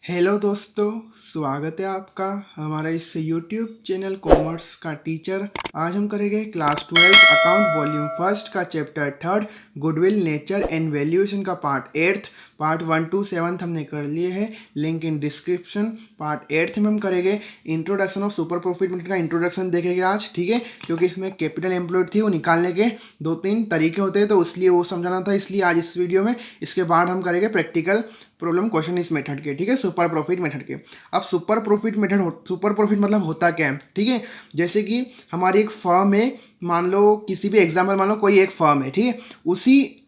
Hello दोस्तों, स्वागत है आपका हमारा इस यूट्यूब चैनल कॉमर्स का टीचर। आज हम करेंगे क्लास 12 अकाउंट वॉल्यूम फर्स्ट का chapter third goodwill nature and valuation का पार्ट 8 पार्ट 1 to 7 हमने कर लिए हैं। Link in description. पार्ट 8 में हम करेंगे introduction of super profit method का इंट्रोडक्शन देखेंगे आज, ठीक है। क्योंकि इसमें कैपिटल एम्प्लॉयड थी, वो निकालने के 2-3 तरीके होते हैं, तो इसलिए वो समझाना था, इसलिए आज इस वीडियो में। इसके बाद हम करेंगे प्रैक्टिकल प्रॉब्लम क्वेश्चन इस मेथड के, ठीक है, सुपर प्रॉफिट मेथड के। अब सुपर प्रॉफिट मतलब होता क्या है, ठीक है। जैसे कि हमारी एक फर्म है, मान लो किसी भी एग्जाम्पल, मान लो कोई एक फर्म है, ठीक है।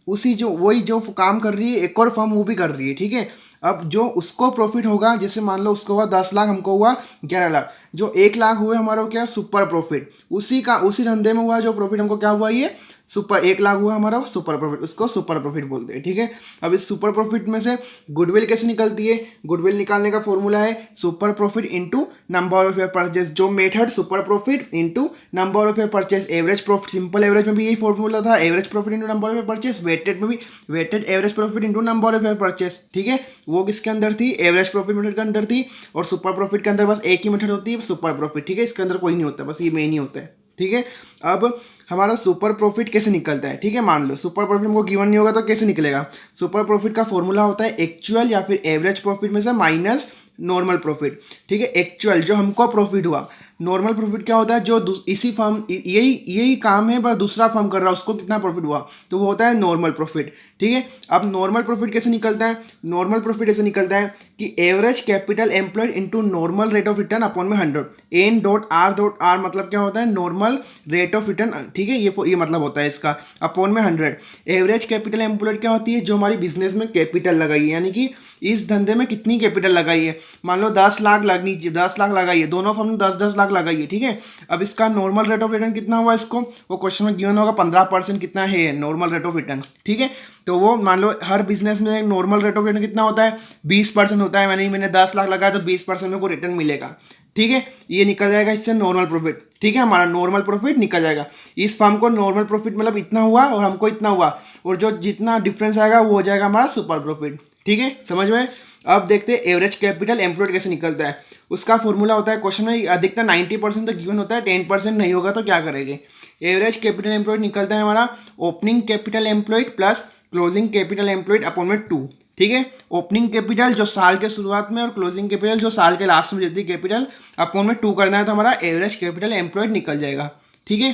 उसी जो काम कर रही है एक और फर्म वो भी कर रही है, ठीक है। अब जो उसको प्रॉफिट होगा, जैसे मान लो उसको हुआ 10 लाख, हमको हुआ 11 लाख, जो 1 लाख हुए हमारा क्या सुपर प्रॉफिट, उसी धंधे में हुआ जो प्रॉफिट, हमको क्या हुआ, ये सुपर 1 लाख हुआ हमारा सुपर प्रॉफिट, उसको सुपर प्रॉफिट बोलते हैं, ठीक है। अब इस सुपर प्रॉफिट में से गुडविल कैसे निकलती है, गुडविल निकालने का फॉर्मूला है super profit into number of your purchase. जो method super profit into number of your purchase, average profit, simple average में भी यही फॉर्मूला था, average profit into number of your purchase. Weighted में भी weighted average profit into number of your purchase, ठीक है। वो किसके अंदर थी, एवरेज प्रॉफिट मेथड के अंदर थी। और सुपर प्रॉफिट के अंदर बस एक ही मेथड होती है, सुपर प्रॉफिट, ठीक है। इसके अंदर कोई नहीं होता, बस ये मेन ही होता है, ठीक है। अब हमारा सुपर प्रॉफिट कैसे निकलता है, ठीक है। मान लो सुपर प्रॉफिट हमको गिवन नहीं होगा तो कैसे निकलेगा। सुपर प्रॉफिट का फॉर्मूला होता है एक्चुअल या फिर एवरेज प्रॉफिट में से माइनस नॉर्मल प्रॉफिट, ठीक है। एक्चुअल जो हमको प्रॉफिट हुआ, नॉर्मल प्रॉफिट क्या होता है, जो इसी फर्म यही काम है पर दूसरा फर्म कर रहा है, उसको कितना प्रॉफिट हुआ, तो वो होता है नॉर्मल प्रॉफिट, ठीक है। अब नॉर्मल प्रॉफिट कैसे निकलता है, नॉर्मल प्रॉफिट ऐसे निकलता है कि average capital employed into normal rate of return upon में 100। N.R. मतलब क्या होता है, नॉर्मल रेट ऑफ रिटर्न, ठीक है। ये मतलब होता है इसका, अपॉन में 100। एवरेज कैपिटल एम्प्लॉयड क्या होती है, जो हमारी बिजनेस में कैपिटल लगाई है, यानी कि इस धंधे में कितनी कैपिटल लगाई है। मान लो 10 लाख लगनी चाहिए, 10 लाख लगाई है, दोनों फर्म ने 10-10 लाख लगाई है, ठीक है। अब इसका नॉर्मल रेट ऑफ रिटर्न कितना हुआ, इसको वो क्वेश्चन में गिवन होगा 15% कितना है नॉर्मल रेट ऑफ रिटर्न, ठीक है। तो वो मान लो हर बिजनेस में नॉर्मल रेट ऑफ रिटर्न कितना होता है, 20% होता है। मैंने 10 लाख लगाया तो 20% में को रिटर्न मिलेगा, ठीक है। ये निकल जाएगा इससे नॉर्मल प्रॉफिट, ठीक है। हमारा नॉर्मल प्रॉफिट निकल जाएगा। इस फर्म को नॉर्मल प्रॉफिट मतलब इतना हुआ और हमको इतना हुआ, और जो जितना डिफरेंस आएगा वो हो जाएगा हमारा सुपर प्रॉफिट, ठीक है, समझ में। अब देखते हैं एवरेज कैपिटल एम्प्लॉयड कैसे निकलता है। उसका फॉर्मूला होता है, क्वेश्चन में अधिकतर 90% तो गिवन होता है, 10% नहीं होगा तो क्या करेंगे। एवरेज कैपिटल एम्प्लॉयड निकलता है हमारा opening capital employed plus closing capital employed upon में 2, ठीक है। ओपनिंग कैपिटल जो साल के शुरुआत में और क्लोजिंग कैपिटल जो साल के लास्ट में जितनी कैपिटल अपॉन में 2 करना है, तो हमारा एवरेज कैपिटल एम्प्लॉयड निकल जाएगा, ठीक है।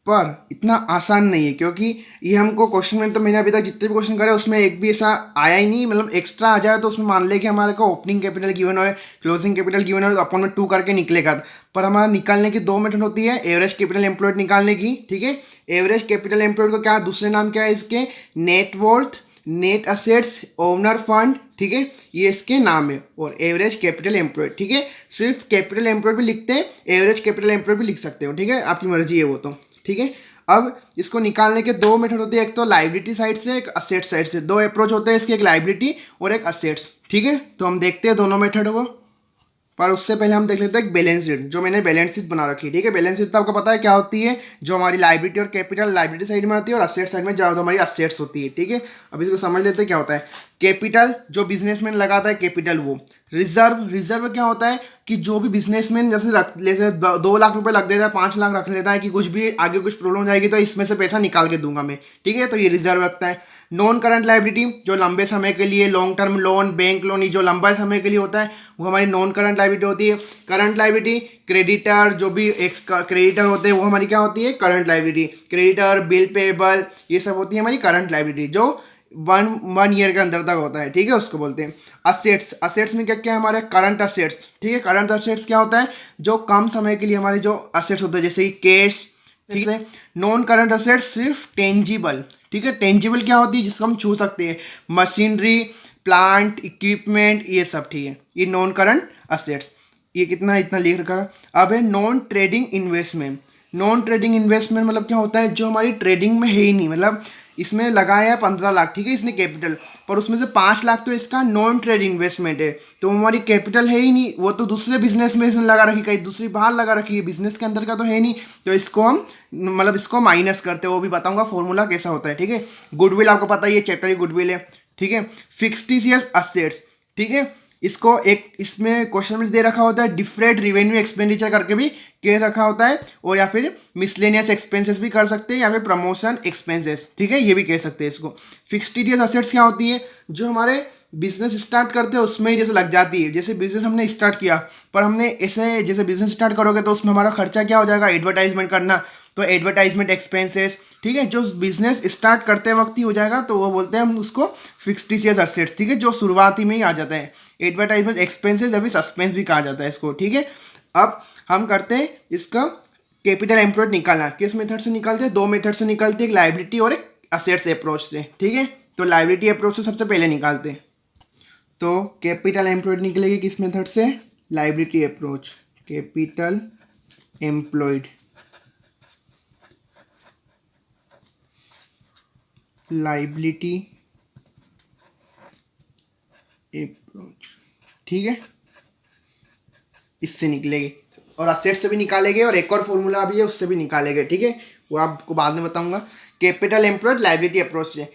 पर इतना आसान नहीं है, क्योंकि ये हमको क्वेश्चन में, तो मैंने अभी तक जितने भी क्वेश्चन करे उसमें एक भी ऐसा आया ही नहीं, मतलब एक्स्ट्रा आ जाए तो उसमें मान ले कि हमारे को ओपनिंग कैपिटल गिवन है, क्लोजिंग कैपिटल गिवन है, अपॉन में 2 करके निकलेगा। पर हमारा निकालने की 2 मेथड होती है एवरेज कैपिटल एम्प्लॉयड निकालने की, ठीक है। एवरेज कैपिटल एम्प्लॉयड को क्या दूसरे नाम क्या है इसके, net worth, net assets, owner fund, ठीक है, ये इसके नाम है। और एवरेज कैपिटल एम्प्लॉयड, ठीक है। सिर्फ कैपिटल एम्प्लॉयड भी लिखते हैं, एवरेज कैपिटल एम्प्लॉयड भी लिख सकते हो, ठीक है, आपकी मर्जी है वो तो, ठीक है। अब इसको निकालने के 2 मेथड होते हैं, एक तो लाइबिलिटी साइड से, एक असेट साइड से। 2 अप्रोच होते हैं इसके, एक लाइबिलिटी और एक असेट्स, ठीक है। तो हम देखते हैं दोनों मेथड को, पर उससे पहले हम देख लेते हैं बैलेंस शीट, जो मैंने बैलेंस शीट बना रखी है, ठीक है। बैलेंस शीट तो आपको पता है क्या होती है, जो हमारी लाइबिलिटी और कैपिटल लाइबिलिटी साइड में आती है और असेट साइड में जो हमारी असेट्स होती है, ठीक है। अब इसको समझ लेते हैं क्या होता है। कैपिटल जो बिजनेसमैन लगाता है कैपिटल, वो रिजर्व क्या होता है कि जो भी बिजनेसमैन जैसे 2 लाख रुपए लग देता है, 5 लाख रख लेता है कि कुछ भी आगे कुछ प्रॉब्लम हो जाएगी तो इसमें से पैसा निकाल के दूंगा मैं, ठीक है, तो ये रिजर्व रखता है। नॉन करंट लाइबिलिटी जो लंबे समय के लिए, long term loan, bank loan, ये जो लंबा समय के लिए होता है वो हमारी नॉन करंट लाइबिलिटी होती है। करंट लाइबिलिटी क्रेडिटर, जो भी क्रेडिटर होते हैं वो हमारी क्या होती है, current liability. Creditor, bill payable, ये सब होती है हमारी करंट लाइबिलिटी, जो वन ईयर के अंदर तक होता है, ठीक है, उसको बोलते हैं। असेट्स में क्या क्या है हमारे, करंट असेट्स, ठीक है। करंट असेट्स क्या होता है, जो कम समय के लिए हमारे जो असेट्स होते हैं, जैसे कि कैश, ठीक है। नॉन करंट असेट्स सिर्फ टेंजिबल, ठीक है। टेंजिबल क्या होती है, जिसको हम छू सकते हैं, मशीनरी, प्लांट, इक्विपमेंट, ये सब, ठीक है, ये नॉन करंट असेट्स। ये कितना इतना लिख रखा है। अब है non trading investment. Non trading investment मतलब क्या होता है, जो हमारी ट्रेडिंग में है ही नहीं, मतलब इसमें लगाया है 15 लाख, ठीक है, इसने कैपिटल, पर उसमें से 5 लाख तो इसका नॉन ट्रेड इन्वेस्टमेंट है, तो हमारी कैपिटल है ही नहीं, वो तो दूसरे बिजनेस में इसने लगा रखी, कहीं दूसरी बाहर लगा रखी है, बिजनेस के अंदर का तो है नहीं, तो इसको हम मतलब इसको माइनस करते हैं, वो भी बताऊंगा फॉर्मूला कैसा होता है, ठीक है। गुडविल आपको पता है, ये चैप्टर ही गुडविल है, ठीक है। फिक्स्ड असेट्स, ठीक है, इसको एक इसमें क्वेश्चन में दे रखा होता है डिफरेंट रिवेन्यू एक्सपेंडिचर करके भी कह रखा होता है, और या फिर मिसलेनियस एक्सपेंसेस भी कर सकते हैं, या फिर प्रमोशन एक्सपेंसेस, ठीक है, ये भी कह सकते हैं इसको। फिक्स्ड टीडीएस असेट्स क्या होती है, जो हमारे बिजनेस स्टार्ट करते हैं उसमें ही जैसे लग जाती है। जैसे बिजनेस हमने स्टार्ट किया, पर हमने ऐसे जैसे बिजनेस स्टार्ट करोगे तो उसमें हमारा खर्चा क्या हो जाएगा, एडवर्टाइजमेंट करना, तो एडवर्टाइजमेंट एक्सपेंसेस, ठीक है, जो बिजनेस स्टार्ट करते वक्त ही हो जाएगा, तो वो बोलते हैं हम उसको फिक्स्ड टीडीएस असेट्स, ठीक है, जो शुरुआती में ही आ जाता है। एडवर्टाइजमेंट एक्सपेंसेस अभी सस्पेंस भी कहा जाता है इसको, ठीक है। अब हम करते हैं इसका कैपिटल एम्प्लॉयड निकालना। किस मेथड से निकालते हैं, दो मेथड से निकालते हैं, एक लायबिलिटी और एक असेट्स अप्रोच से, ठीक है। तो लायबिलिटी अप्रोच से सबसे पहले निकालते हैं। तो कैपिटल एम्प्लॉयड निकलेगी किस मेथड से, liability approach. Capital employed, liability approach, ठीक है, इससे निकलेगी। और असेट से भी निकालेंगे, और एक और फॉर्मूला भी है उससे भी निकालेंगे, ठीक है, वो आपको बाद में बताऊंगा। कैपिटल एम्प्लॉयड लायबिलिटी अप्रोच से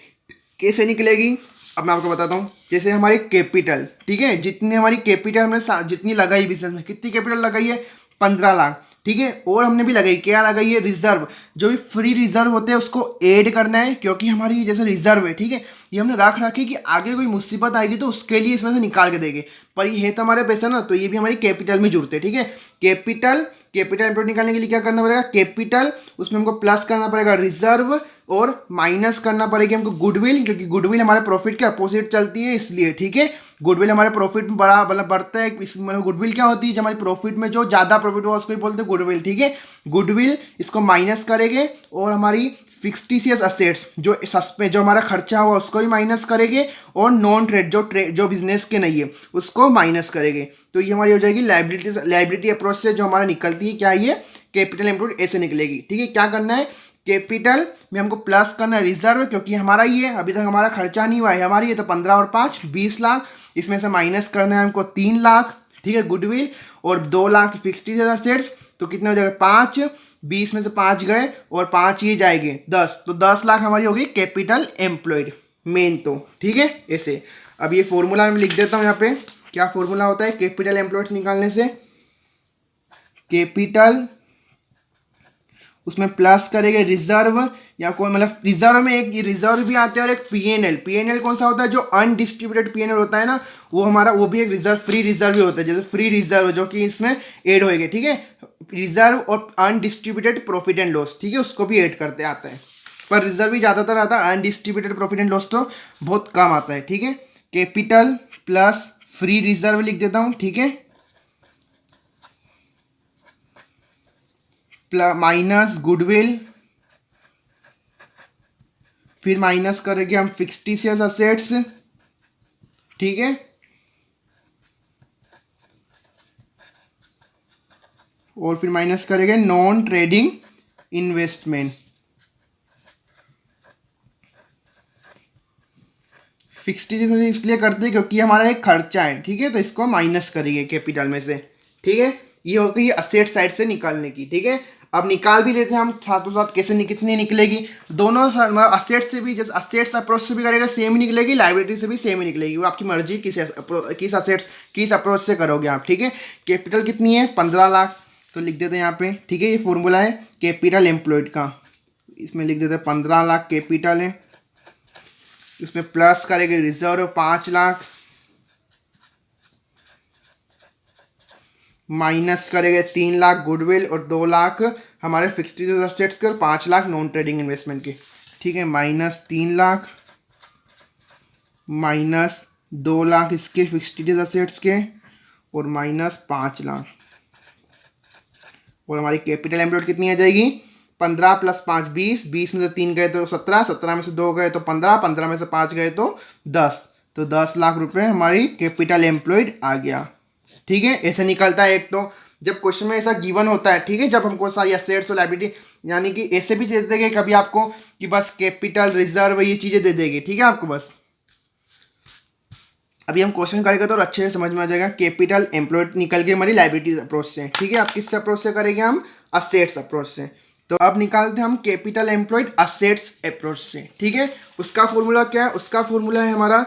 कैसे निकलेगी, अब मैं आपको बताता हूँ। जैसे हमारी कैपिटल, ठीक है, जितनी हमारी कैपिटल हमने जितनी लगाई बिजनेस में, कितनी कैपिटल लगाई है, 15 लाख, ठीक है। और हमने भी लगाई, क्या लगाई है, रिजर्व। जो भी फ्री रिजर्व होते हैं उसको ऐड करना है, क्योंकि हमारी जैसे रिजर्व है, ठीक है, ये हमने रख रखी कि आगे कोई मुसीबत आएगी तो उसके लिए इसमें से निकाल के देंगे। पर ये है तो हमारे पैसा ना, तो ये भी हमारी कैपिटल में जुड़ते हैं, ठीक है। कैपिटल एम्प्लॉयड निकालने के लिए क्या करना पड़ेगा, कैपिटल, उसमें हमको प्लस करना पड़ेगा रिजर्व, और माइनस करना पड़ेगी हमको गुडविल, क्योंकि गुडविल हमारे प्रॉफिट के अपोजिट चलती है, इसलिए, ठीक है। गुडविल हमारे प्रॉफिट में बड़ा मतलब बढ़ता है, मतलब गुडविल क्या होती है, जब हमारी प्रॉफिट में जो ज्यादा प्रॉफिट हुआ उसको ही बोलते हैं गुडविल, ठीक है। गुडविल इसको माइनस करेंगे, और हमारी फिक्स्ड टीडीएस असेट्स जो हमारा खर्चा हुआ उसको भी माइनस करेंगे, और नॉन ट्रेड जो बिजनेस के नहीं है उसको माइनस करेंगे। तो ये हमारी हो जाएगी लायबिलिटी अप्रोच से जो हमारा निकलती है, क्या ये कैपिटल एम्प्लॉयड ऐसे निकलेगी, ठीक है। क्या करना है, कैपिटल में हमको प्लस करना है रिजर्व, क्योंकि हमारा ही है, अभी तक हमारा खर्चा नहीं हुआ है, हमारी है, तो 15 और 5 20 लाख, इसमें से माइनस करना है हमको 3 लाख, ठीक है, गुडविल, और 2 लाख फिक्स्ड टीडीएस असेट्स, तो कितने हो जाएगा 5, 20 में से 5 गए, और 5 ये जाएंगे 10, तो 10 लाख हमारी होगी कैपिटल एम्प्लॉयड मेन, तो ठीक है ऐसे। अब ये फॉर्मूला मैं लिख देता हूँ यहाँ पे, क्या फॉर्मूला होता है कैपिटल एम्प्लॉयड निकालने से, कैपिटल, उसमें प्लस करेंगे रिजर्व, या कोई मतलब रिजर्व में एक रिजर्व भी आते हैं, और एक पीएनएल। पीएनएल कौन सा होता है, जो अनडिस्ट्रीब्यूटेड पीएनएल होता है ना, वो हमारा वो भी एक रिजर्व, फ्री रिजर्व ही होता है, जैसे फ्री रिजर्व जो कि इसमें ऐड होएगा, ठीक है। रिजर्व और अनडिस्ट्रीब्यूटेड प्रॉफिट एंड लॉस, ठीक है, उसको भी ऐड करते आते हैं, पर रिजर्व ही ज्यादातर आता है, अनडिस्ट्रीब्यूटेड प्रॉफिट एंड लॉस तो बहुत कम आता है, ठीक है। कैपिटल प्लस फ्री रिजर्व लिख देता हूँ, ठीक है, माइनस गुडविल, फिर माइनस करेंगे हम फिक्स्ड टीडीएस असेट्स, ठीक है, और फिर माइनस करेंगे non trading investment. Fixed TDS इसलिए करते हैं क्योंकि हमारा एक खर्चा है, ठीक है, तो इसको माइनस करेंगे कैपिटल में से, ठीक है। ये हो गई असेट साइड से निकालने की, ठीक है। अब निकाल भी लेते हैं हम साथों साथ, कैसे कितनी निकलेगी, दोनों असेट से भी, जैसे असेट्स अप्रोच से भी करेगा सेम ही निकलेगी, लायबिलिटी से भी सेम ही निकलेगी, वो आपकी मर्जी किस अप्रोच से करोगे आप, ठीक है। कैपिटल कितनी है 15 लाख, तो लिख देते हैं यहाँ पे, ठीक है, ये फॉर्मूला है कैपिटल एम्प्लॉयड का, इसमें लिख देते हैं 15 लाख कैपिटल है, इसमें प्लस करेंगे रिजर्व 5 लाख, माइनस करेंगे 3 लाख गुडविल, और 2 लाख हमारे फिक्स्ड असेट्स के, और 5 लाख नॉन ट्रेडिंग इन्वेस्टमेंट के, ठीक है। माइनस 3 लाख माइनस 2 लाख इसके फिक्स्ड असेट्स के, और माइनस 5 लाख, और हमारी कैपिटल एम्प्लॉयड कितनी आ जाएगी 15 प्लस 5 20, 20 में से 3 गए तो 17, 17 में से 2 गए तो 15, 15 में से 5 गए तो 10, तो 10 लाख रुपए हमारी कैपिटल एम्प्लॉयड आ गया, ठीक है। ऐसे निकलता है एक, तो जब क्वेश्चन में ऐसा गिवन होता है, ठीक है, जब हमको सारी असेट्स और लायबिलिटी, यानी कि ऐसे भी दे देंगे कभी आपको कि बस कैपिटल रिजर्व ये चीजें दे देंगे, ठीक है आपको बस। अभी हम क्वेश्चन करेंगे तो अच्छे से समझ में आ जाएगा। कैपिटल एम्प्लॉयड निकल गई हमारी लायबिलिटी अप्रोच से, ठीक है। आप किस अप्रोच से करेंगे, हम असेट्स अप्रोच से। तो अब निकालते हैं हम कैपिटल एम्प्लॉयड असेट्स अप्रोच से, ठीक है। उसका फॉर्मूला क्या है, उसका फॉर्मूला है हमारा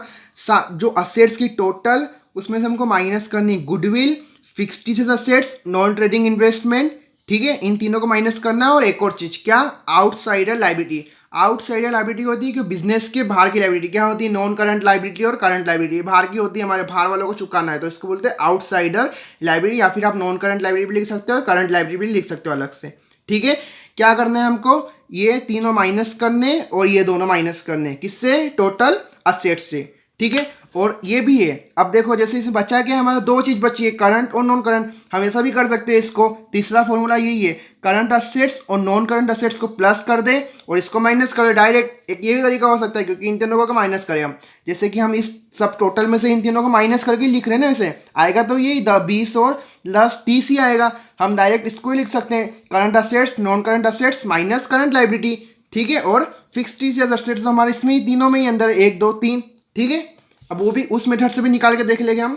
जो असेट्स की टोटल उसमें से हमको माइनस करनी goodwill, fixed assets, non trading investment, ठीक है, इन तीनों को माइनस करना है। और एक और चीज क्या, आउटसाइडर लायबिलिटी। आउटसाइडर लायबिलिटी होती है कि बिजनेस के बाहर की लायबिलिटी। क्या होती है, नॉन करंट लायबिलिटी और करंट लायबिलिटी। बाहर की होती है, हमारे बाहर वालों को चुकाना है, तो इसको बोलते हैं आउटसाइडर लायबिलिटी, या फिर आप नॉन करंट लायबिलिटी भी लिख सकते हो और करंट लायबिलिटी भी लिख सकते हो अलग से। ठीक है, क्या करना है हमको, ये तीनों माइनस करने और ये दोनों माइनस करने, किससे, टोटल असेट से। ठीक है, और ये भी है। अब देखो जैसे इसमें बचा क्या, हमारा दो चीज बची है, करंट और नॉन करंट। हम ऐसा भी कर सकते हैं इसको, तीसरा फॉर्मूला यही है, करंट असेट्स और नॉन करंट असेट्स को प्लस कर दे और इसको माइनस कर दे डायरेक्ट। एक ये भी तरीका हो सकता है, क्योंकि इन तीनों को माइनस करें हम, जैसे कि हम इस सब टोटल में से इन तीनों को माइनस करके लिख रहे हैं ना, वैसे आएगा तो यही 20 और प्लस 30 ही आएगा। हम डायरेक्ट इसको ही लिख सकते हैं, current assets non current assets minus current liability. ठीक है, और फिक्स्ड असेट्स तो हमारे इसमें ही तीनों में ही अंदर 1 2 3। ठीक है, अब वो भी उस मेथड से भी निकाल के देख लेंगे हम।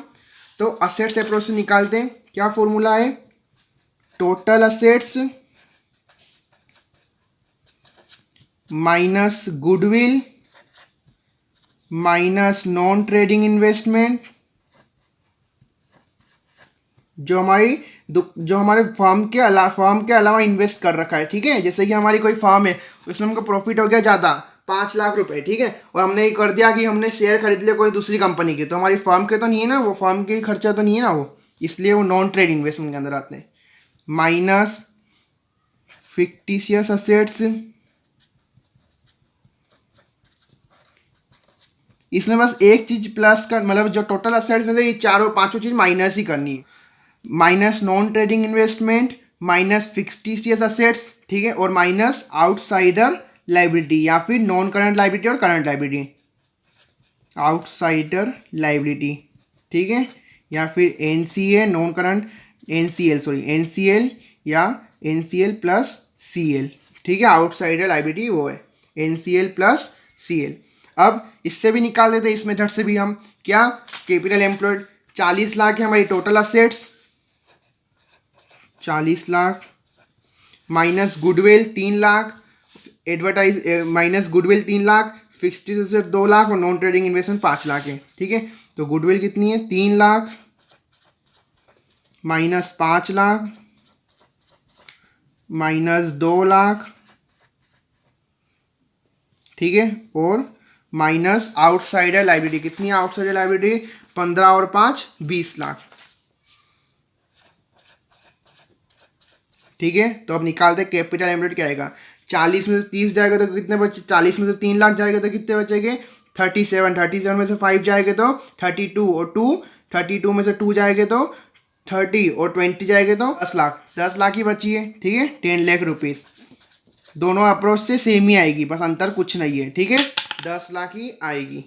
तो असेट्स अप्रोच से निकालते हैं, क्या फॉर्मूला है, total assets minus goodwill minus non trading investment, जो हमारे फर्म के अलावा इन्वेस्ट कर रखा है। ठीक है, जैसे कि हमारी कोई फर्म है, उसमें हमको प्रॉफिट हो गया ज़्यादा 5 लाख रुपए। ठीक है, और हमने ये कर दिया कि हमने शेयर खरीद लिया कोई दूसरी कंपनी के, तो हमारी फर्म के तो नहीं है ना, वो फर्म के खर्चा तो नहीं है ना वो, इसलिए वो नॉन ट्रेड इन्वेस्टमेंट के अंदर आते हैं। माइनस फिक्टिशियस असेट्स, इसमें बस एक चीज प्लस कर, मतलब जो टोटल असेट्स में से ये चारों पांचों चीज माइनस ही करनी है। Minus non trading investment, minus fixed assets, ठीक है, और माइनस आउटसाइडर लाइबिलिटी, या फिर नॉन करंट लाइबिलिटी और करंट लाइबिलिटी, आउटसाइडर लाइबिलिटी। ठीक है, या फिर एनसीए नॉन करंट, एनसीएल या एनसीएल प्लस सीएल। ठीक है, आउटसाइडर लाइबिलिटी वो है एनसीएल प्लस सीएल। अब इससे भी निकाल देते हैं, इस मेथड से भी हम, क्या, कैपिटल एम्प्लॉयड 40 लाख है हमारी total assets, 40 lakh minus goodwill 3 lakh, minus goodwill 3 lakh, fixed asset 2 lakh और नॉन ट्रेडिंग इन्वेस्टमेंट 5 लाख है। ठीक है, तो गुडविल कितनी है, 3 लाख माइनस 5 लाख माइनस 2 लाख। ठीक है, और माइनस आउटसाइडर लाइबिलिटी, कितनी है आउटसाइडर लाइबिलिटी, 15 और 5 20 लाख। ठीक है, तो अब निकालते हैं कैपिटल एम्प्लॉयड क्या आएगा, 40 में से 30 जाएगा तो कितने बचे, 40 में से 3 लाख जाएगा तो कितने बचेंगे, 37 में से 5 जाएंगे तो 32 और 2, 32 में से 2 जाएंगे तो 30 और 20 जाएंगे तो 10 लाख ही बची है। ठीक है, 10 लाख रुपीज, दोनों अप्रोच से सेम ही आएगी, बस अंतर कुछ नहीं है। ठीक है, 10 लाख ही आएगी।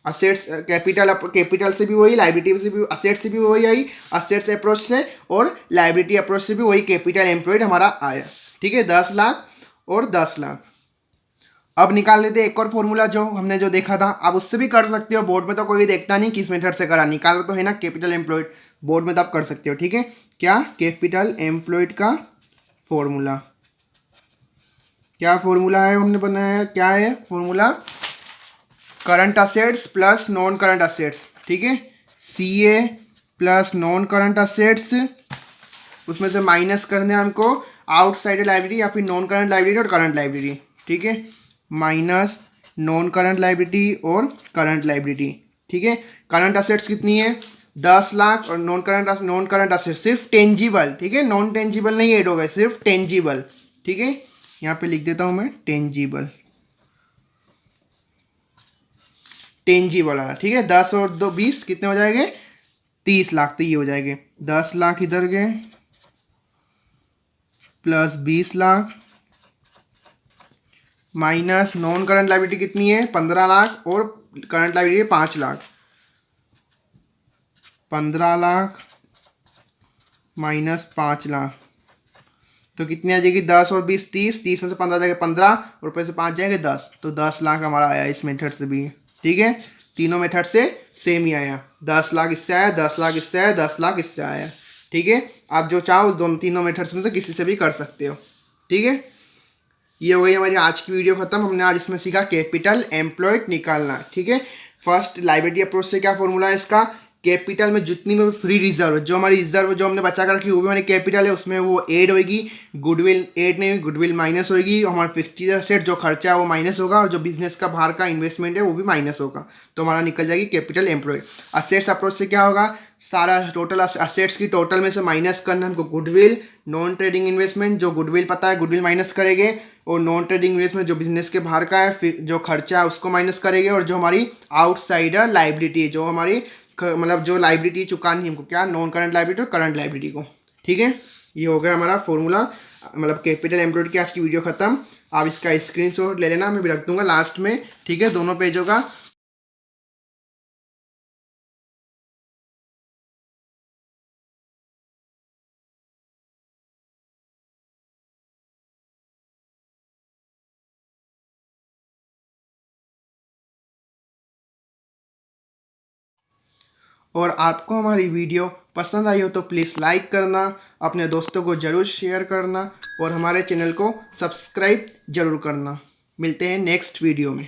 असेट्स कैपिटल से भी वही, लाइबिलिटी से भी, असेट्स से भी वही आई, असेट्स अप्रोच से, और लाइबिलिटी अप्रोच से भी वही कैपिटल एम्प्लॉयड हमारा आया। ठीक है, 10 लाख और 10 लाख। अब निकाल लेते हैं एक और फॉर्मूला जो हमने जो देखा था, आप उससे भी कर सकते हो, बोर्ड में तो कोई देखता नहीं किस मेथड से करा, निकाल तो है ना कैपिटल एम्प्लॉयड, बोर्ड में तो आप कर सकते हो। ठीक है, क्या, कैपिटल एम्प्लॉयड का फॉर्मूला, क्या फॉर्मूला है हमने बनाया, क्या है formula, current assets plus non current assets. ठीक है, CA plus non current assets, उसमें से माइनस करने हमको आउटसाइडर लाइबिलिटी या फिर नॉन करंट लाइबिलिटी और करंट लाइबिलिटी। ठीक है, माइनस नॉन करंट लाइबिलिटी और करंट लाइबिलिटी। ठीक है, करंट असेट्स कितनी है, 10 लाख, और नॉन करंट असेट्स सिर्फ टेंजिबल। ठीक है, नॉन टेंजिबल नहीं ऐड होगा, सिर्फ टेंजिबल। ठीक है, यहाँ पे लिख देता हूँ मैं टेंजिबल, टेंजिबल वाला। ठीक है, 10 और 2 20 कितने हो जाएंगे, 30 लाख, तो ये हो जाएंगे 10 लाख इधर गए plus 20 lakh minus non current liability कितनी है 15 लाख और current liability 5 lakh, 15 lakh minus 5 lakh, तो कितनी आ जाएगी 10 और 20 30, 30 में से 15 जाएगा 15 और ऊपर से 5 जाएंगे 10, तो 10 लाख हमारा आया इस मेथड से भी। ठीक है, तीनों मेथड से सेम ही आया, 10 लाख इससे आया, 10 लाख इससे आया, 10 लाख इससे आया। ठीक है, आप जो चाहो उस दोनों तीनों मेथड्स में से किसी से भी कर सकते हो। ठीक है, ये हो गई हमारी आज की वीडियो खत्म। हमने आज इसमें सीखा कैपिटल एम्प्लॉयड निकालना। ठीक है, फर्स्ट लायबिलिटी अप्रोच से क्या फॉर्मूला है इसका, कैपिटल में जितनी में फ्री रिजर्व, जो हमारी रिजर्व जो हमने बचा कर रखी वो भी हमारी कैपिटल है, उसमें वो ऐड होगी। गुडविल ऐड नहीं हुई, गुडविल माइनस होगी। हमारा फिक्स्ड एसेट जो खर्चा है वो माइनस होगा, और जो बिजनेस का बाहर का इन्वेस्टमेंट है वो भी माइनस होगा, तो हमारा निकल जाएगी कैपिटल एम्प्लॉय। असेट्स अप्रोच से क्या होगा, सारा टोटल असेट्स की टोटल में से माइनस करना हमको गुडविल, नॉन ट्रेडिंग इन्वेस्टमेंट जो गुडविल पता है गुडविल माइनस करेंगे, और नॉन ट्रेडिंग इन्वेस्टमेंट जो बिजनेस के बाहर का है फिर जो खर्चा है उसको माइनस करेंगे, और जो हमारी आउटसाइडर लाइबिलिटी जो हमारी मतलब जो लाइबिलिटी चुकानी है हमको, क्या नॉन करंट लाइबिलिटी और करंट लाइबिलिटी को। ठीक है, ये हो गया हमारा फॉर्मूला, मतलब कैपिटल एम्प्लॉयड की आज की वीडियो खत्म। आप इसका स्क्रीनशॉट ले लेना, मैं भी रख दूंगा लास्ट में। ठीक है, दोनों पेजों का। और आपको हमारी वीडियो पसंद आई हो तो प्लीज़ लाइक करना, अपने दोस्तों को ज़रूर शेयर करना, और हमारे चैनल को सब्सक्राइब ज़रूर करना। मिलते हैं नेक्स्ट वीडियो में।